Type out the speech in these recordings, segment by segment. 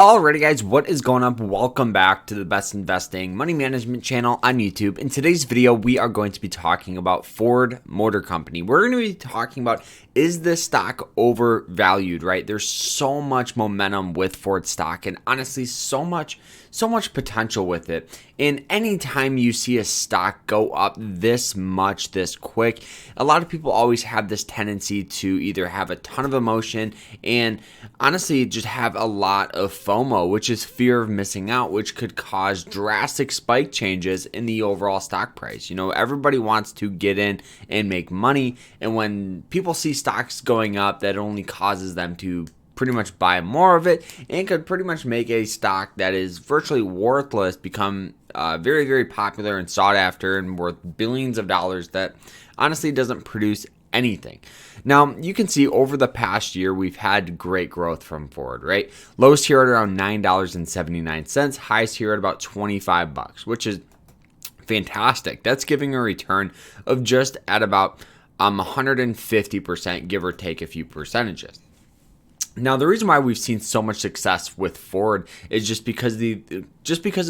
Alrighty guys, what is going on? Welcome back to the best investing money management channel on YouTube. In today's video, we are going to be talking about Ford Motor Company. We're going to be talking about, is this stock overvalued, right? There's so much momentum with Ford stock and honestly so much potential with it. And anytime you see a stock go up this much, this quick, a lot of people always have this tendency to either have a ton of emotion and honestly just have a lot of FOMO, which is fear of missing out, which could cause drastic spike changes in the overall stock price. You know, everybody wants to get in and make money. And when people see stocks going up, that only causes them to pretty much buy more of it and could pretty much make a stock that is virtually worthless become very, very popular and sought after and worth billions of dollars that honestly doesn't produce anything. Now, you can see over the past year, we've had great growth from Ford, right? Lowest here at around $9.79, highest here at about $25, which is fantastic. That's giving a return of just at about 150%, give or take a few percentages. Now, the reason why we've seen so much success with Ford is just because of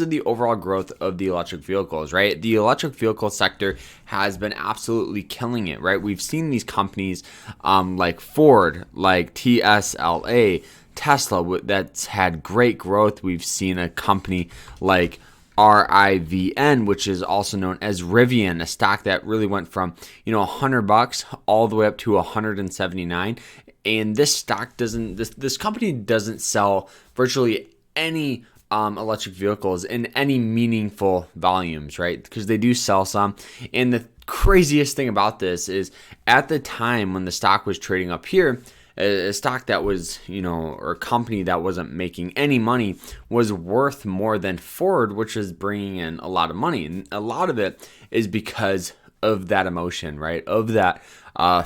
the overall growth of the electric vehicles, right? The electric vehicle sector has been absolutely killing it, right? We've seen these companies like Ford, like TSLA, Tesla, that's had great growth. We've seen a company like Rivian, which is also known as Rivian, a stock that really went from $100 all the way up to $179. And this stock this company doesn't sell virtually any electric vehicles in any meaningful volumes, right? Because they do sell some. And the craziest thing about this is at the time when the stock was trading up here, a stock that was, or a company that wasn't making any money was worth more than Ford, which is bringing in a lot of money. And a lot of it is because of that emotion, right? Of that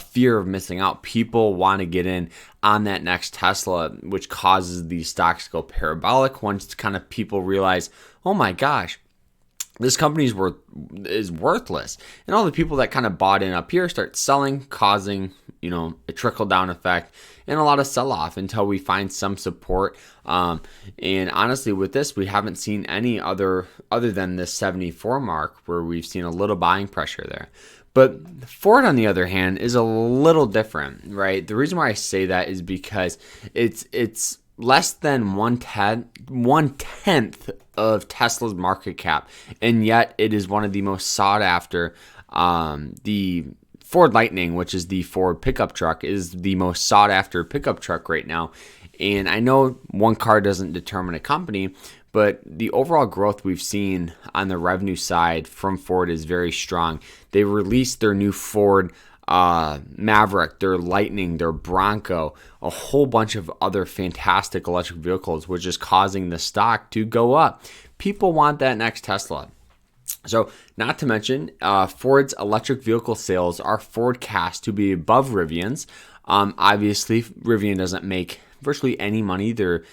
fear of missing out. People want to get in on that next Tesla, which causes these stocks to go parabolic once kind of people realize, oh my gosh, this company is worthless. And all the people that kind of bought in up here start selling, causing, a trickle down effect and a lot of sell off until we find some support. And honestly, with this, we haven't seen any other than this 74 mark where we've seen a little buying pressure there. But Ford, on the other hand, is a little different, right? The reason why I say that is because it's less than one tenth of Tesla's market cap, and yet it is one of the most sought after. The Ford Lightning, which is the Ford pickup truck, is the most sought after pickup truck right now. And I know one car doesn't determine a company, but the overall growth we've seen on the revenue side from Ford is very strong. They released their new Ford Maverick, their Lightning, their Bronco, a whole bunch of other fantastic electric vehicles, which is causing the stock to go up. People want that next Tesla. So, not to mention, Ford's electric vehicle sales are forecast to be above Rivian's. Obviously, Rivian doesn't make virtually any money. They're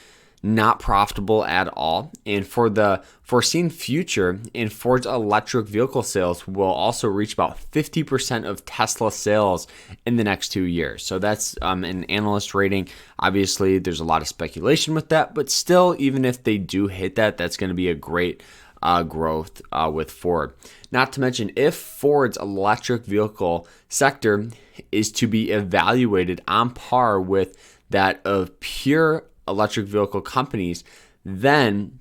not profitable at all. And for the foreseen future, Ford's electric vehicle sales will also reach about 50% of Tesla sales in the next 2 years. So that's an analyst rating. Obviously, there's a lot of speculation with that, but still, even if they do hit that, that's going to be a great growth with Ford. Not to mention, if Ford's electric vehicle sector is to be evaluated on par with that of pure electric vehicle companies, then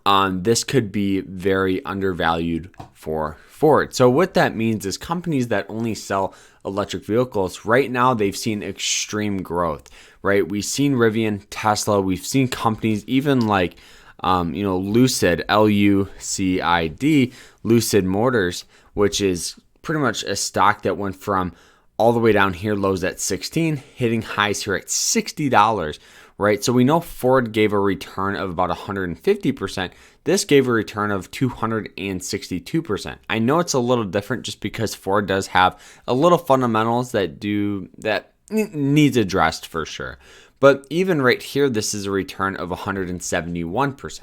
this could be very undervalued for Ford. So what that means is companies that only sell electric vehicles, right now they've seen extreme growth, right? We've seen Rivian, Tesla, we've seen companies even like Lucid, Lucid, Lucid Motors, which is pretty much a stock that went from all the way down here, lows at 16, hitting highs here at $60, right? So we know Ford gave a return of about 150%. This gave a return of 262%. I know it's a little different just because Ford does have a little fundamentals that needs addressed for sure. But even right here, this is a return of 171%.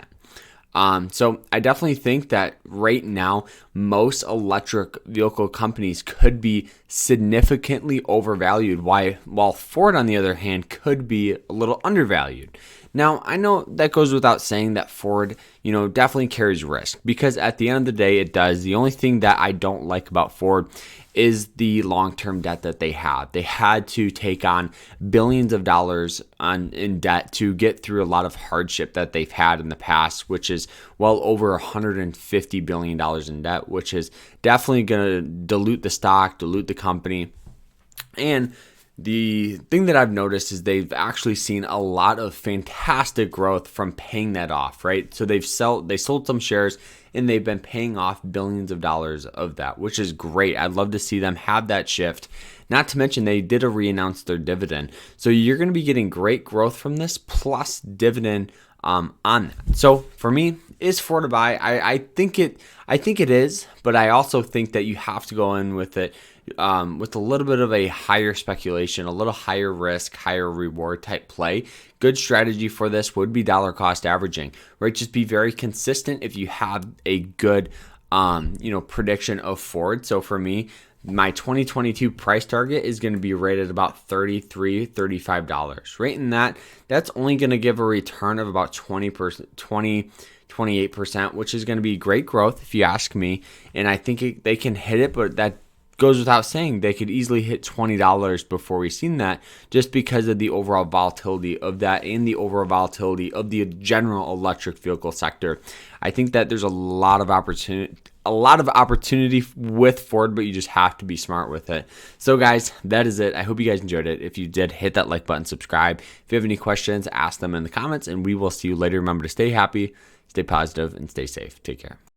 So I definitely think that right now, most electric vehicle companies could be significantly overvalued, while Ford, on the other hand, could be a little undervalued. Now, I know that goes without saying that Ford, definitely carries risk, because at the end of the day, it does. The only thing that I don't like about Ford is the long-term debt that they had. They had to take on billions of dollars in debt to get through a lot of hardship that they've had in the past, which is well over $150 billion in debt, which is definitely going to dilute the stock, dilute the company. And the thing that I've noticed is they've actually seen a lot of fantastic growth from paying that off, right? So they sold some shares and they've been paying off billions of dollars of that, which is great. I'd love to see them have that shift. Not to mention they did re-announce their dividend. So you're going to be getting great growth from this plus dividend on that. So for me, is Ford a buy? I think it is, but I also think that you have to go in with it with a little bit of a higher speculation, a little higher risk, higher reward type play. Good strategy for this would be dollar cost averaging, right? Just be very consistent if you have a good prediction of Ford. So for me, my 2022 price target is going to be rated about $33, $35, right? And that's only going to give a return of about 28%, which is going to be great growth if you ask me. And I think they can hit it, but that goes without saying. They could easily hit $20 before we've seen that, just because of the overall volatility of that and the overall volatility of the general electric vehicle sector. I think that there's a lot of opportunity with Ford, but you just have to be smart with it. So guys, that is it. I hope you guys enjoyed it. If you did, hit that like button, subscribe. If you have any questions, ask them in the comments, and we will see you later. Remember to stay happy, stay positive, and stay safe. Take care.